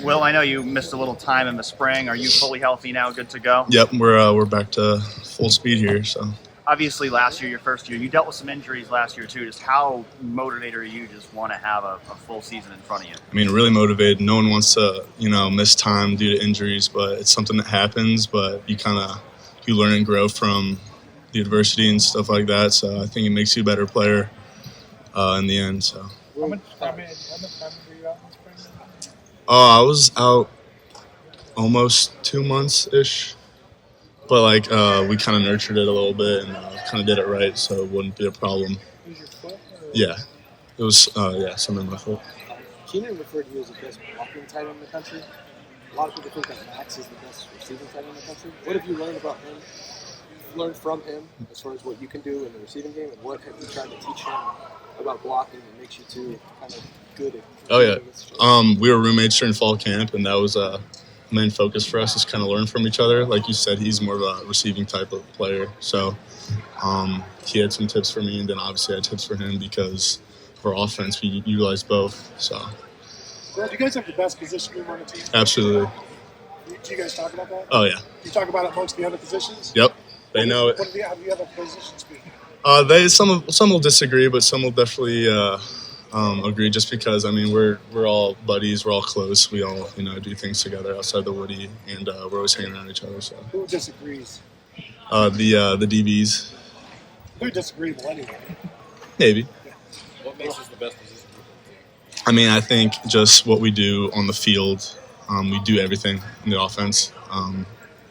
Will, I know you missed a little time in the spring. Are you fully healthy now, good to go? Yep, we're back to full speed here. So Obviously, last year, your first year, you dealt with some injuries last year too. Just how motivated are you just want to have a full season in front of you? I mean, really motivated. No one wants to miss time due to injuries, but it's something that happens. But you learn and grow from the adversity and stuff like that. So I think it makes you a better player in the end. So. How much time were you out in the spring? I was out almost 2 months-ish. But, we kind of nurtured it a little bit and kind of did it right, so it wouldn't be a problem. Was your foot? Yeah. It was, something in my foot. Keenan referred to you as the best blocking tight end in the country. A lot of people think that Max is the best receiving tight end in the country. What have you learned about him? Learned from him as far as what you can do in the receiving game, and what have you tried to teach him about blocking that makes you two kind of good at? Oh yeah, we were roommates during fall camp, and that was main focus for us is kind of learn from each other. Like you said, he's more of a receiving type of player, so he had some tips for me, and then obviously I had tips for him because for offense we utilize both. So. Well, do you guys have the best position group on the team? Absolutely. Do you guys talk about that? Oh yeah. You talk about it amongst the other positions? Yep. They know it. How do the other positions speak? Some will disagree, but some will definitely agree. Just because we're all buddies, we're all close. We all do things together outside the Woody, and we're always hanging around each other. So who disagrees? The DBs. They're disagreeable anyway. Maybe. Yeah. What makes us the best position? I think just what we do on the field. We do everything in the offense.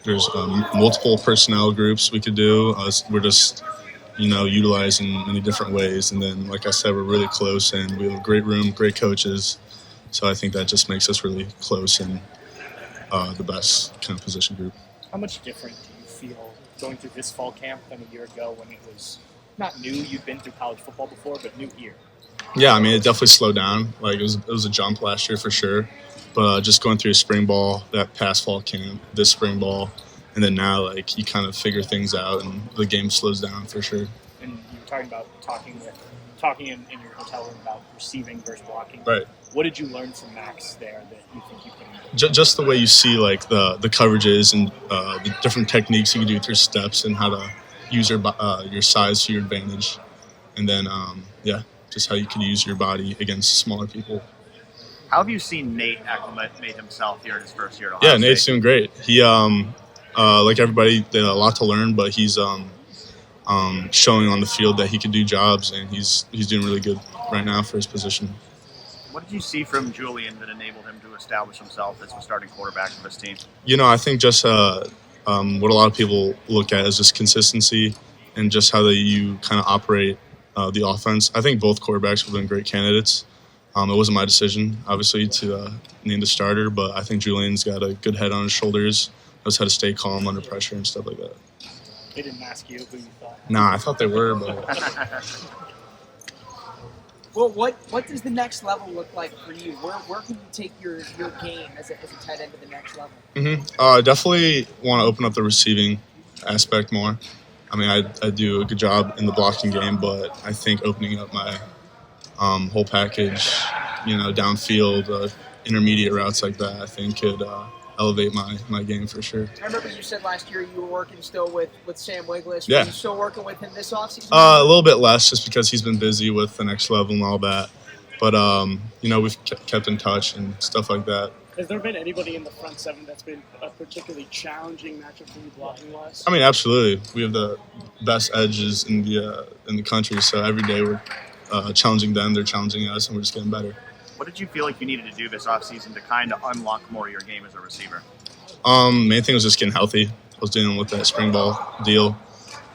There's multiple personnel groups we could do. We're just utilized in many different ways. And then, like I said, we're really close, and we have a great room, great coaches. So I think that just makes us really close and the best kind of position group. How much different do you feel going through this fall camp than a year ago when it was not new? You'd been through college football before, but new here. Yeah, it definitely slowed down. It was a jump last year for sure. But just going through spring ball, that past fall camp, this spring ball, and then now, you kind of figure things out, and the game slows down for sure. And you were talking about talking in your hotel room about receiving versus blocking. Right. What did you learn from Max there that you think you can? Just the way you see the coverages and the different techniques you can do with your steps and how to use your size to your advantage, and then just how you can use your body against smaller people. How have you seen Nate acclimate himself here in his first year at Ohio State? Nate's doing great. He, like everybody, did a lot to learn, but he's showing on the field that he can do jobs, and he's doing really good right now for his position. What did you see from Julian that enabled him to establish himself as a starting quarterback for this team? I think just what a lot of people look at is just consistency and just how you kind of operate the offense. I think both quarterbacks have been great candidates. It wasn't my decision, obviously, to name the starter, but I think Julian's got a good head on his shoulders, knows how to stay calm under pressure and stuff like that. They didn't ask you who you thought. Nah, I thought they were, but... Well, what does the next level look like for you? Where can you take your game as a tight end to the next level? I definitely want to open up the receiving aspect more. I do a good job in the blocking game, but I think opening up my whole package, downfield, intermediate routes like that, I think could elevate my game for sure. I remember you said last year you were working still with Sam Wiglis. Yeah. Were you still working with him this offseason? A little bit less just because he's been busy with the next level and all that. But, we've kept in touch and stuff like that. Has there been anybody in the front seven that's been a particularly challenging matchup for you blocking-wise? Absolutely. We have the best edges in the country, so every day we're challenging them, they're challenging us, and we're just getting better. What did you feel like you needed to do this offseason to kind of unlock more of your game as a receiver? Main thing was just getting healthy. I was dealing with that spring ball deal.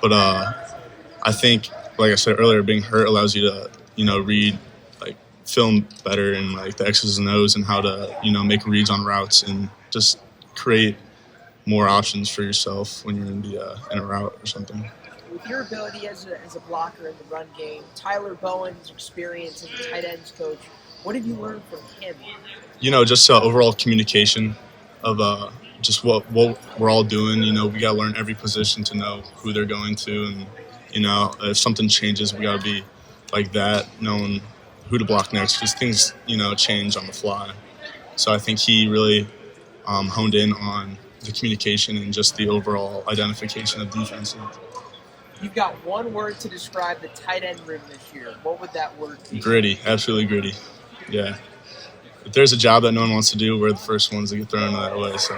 But I think, like I said earlier, being hurt allows you to, read, film better and, the X's and O's and how to, make reads on routes and just create more options for yourself when you're in a route or something. With your ability as a blocker in the run game, Tyler Bowen's experience as a tight ends coach, what have you learned from him? Just overall communication of just what we're all doing. We got to learn every position to know who they're going to. And, if something changes, we got to be like that, knowing who to block next because things, change on the fly. So I think he really honed in on the communication and just the overall identification of defense. You've got one word to describe the tight end room this year. What would that word be? Gritty, absolutely gritty. Yeah. If there's a job that no one wants to do, we're the first ones to get thrown that way. So